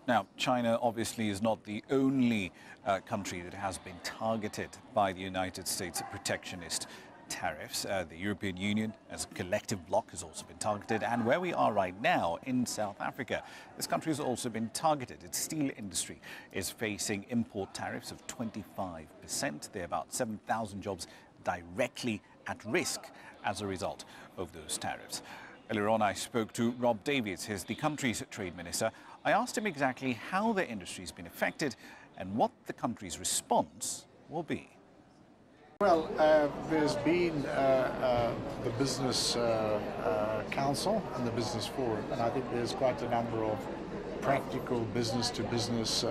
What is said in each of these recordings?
Now, China obviously is not the only country that has been targeted by the United States protectionist tariffs. The European Union as a collective bloc has also been targeted. And where we are right now in South Africa, this country has also been targeted. Its steel industry is facing import tariffs of 25%. There are about 7,000 jobs directly at risk as a result of those tariffs. Earlier on, I spoke to Rob Davies, he's the country's trade minister. I asked him exactly how the industry has been affected and what the country's response will be. Well, there's been the Business Council and the Business Forum, and I think there's quite a number of practical business-to-business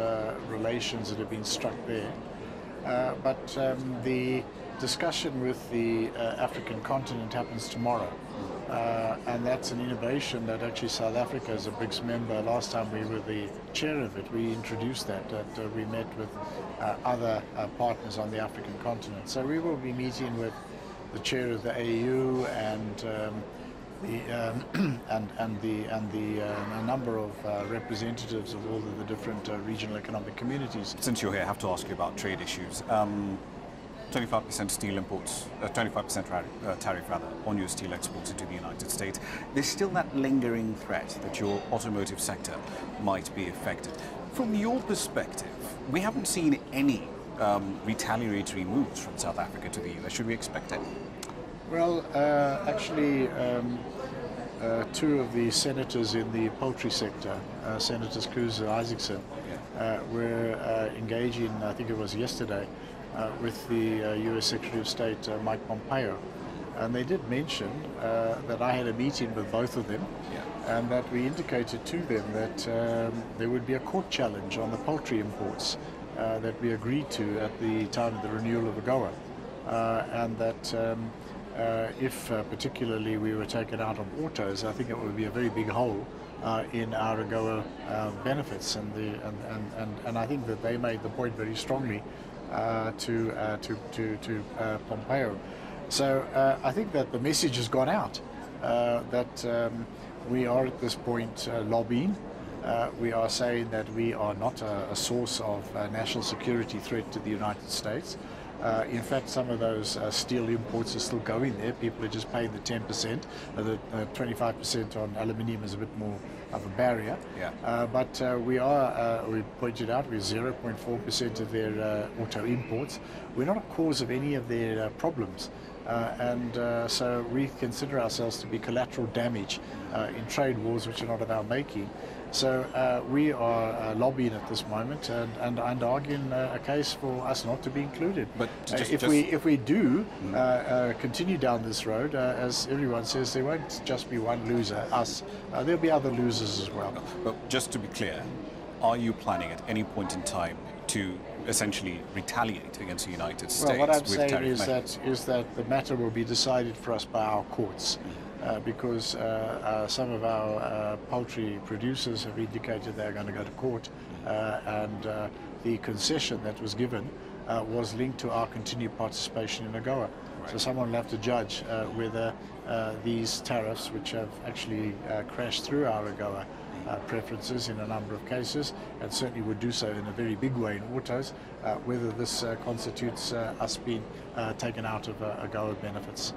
relations that have been struck there. But the discussion with the African continent happens tomorrow. And that's an innovation that actually South Africa is a BRICS member. Last time we were the chair of it, we introduced that we met with other partners on the African continent. So we will be meeting with the chair of the AU and a number of representatives of all of the different regional economic communities. Since you're here, I have to ask you about trade issues. 25% steel imports, 25% tariff rather, on your steel exports into the United States. There's still that lingering threat that your automotive sector might be affected. From your perspective, we haven't seen any retaliatory moves from South Africa to the US. Should we expect it? Well, actually, two of the senators in the poultry sector, Senators Cruz and Isaacson, were engaging, I think it was yesterday, with the US Secretary of State, Mike Pompeo. And they did mention that I had a meeting with both of them, and that we indicated to them that there would be a court challenge on the poultry imports that we agreed to at the time of the renewal of AGOA. And that if particularly we were taken out of autos, I think it would be a very big hole in our AGOA benefits. And I think that they made the point very strongly to Pompeo. So I think that the message has gone out that we are at this point lobbying. We are saying that we are not a source of national security threat to the United States. In fact, some of those steel imports are still going there. People are just paying the 10%. The 25% on aluminium is a bit more of a barrier. But we pointed out, we're 0.4% of their auto imports. We're not a cause of any of their problems. So we consider ourselves to be collateral damage in trade wars which are not of our making. So we are lobbying at this moment and arguing a case for us not to be included. But if we do continue down this road, as everyone says, there won't just be one loser, us. There'll be other losers as well. But just to be clear, are you planning at any point in time to essentially retaliate against the United States? Well, what I'm saying is that the matter will be decided for us by our courts. Because some of our poultry producers have indicated they're going to go to court, and the concession that was given was linked to our continued participation in AGOA. So someone will have to judge whether these tariffs, which have actually crashed through our AGOA preferences in a number of cases, and certainly would do so in a very big way in autos, whether this constitutes us being taken out of AGOA benefits.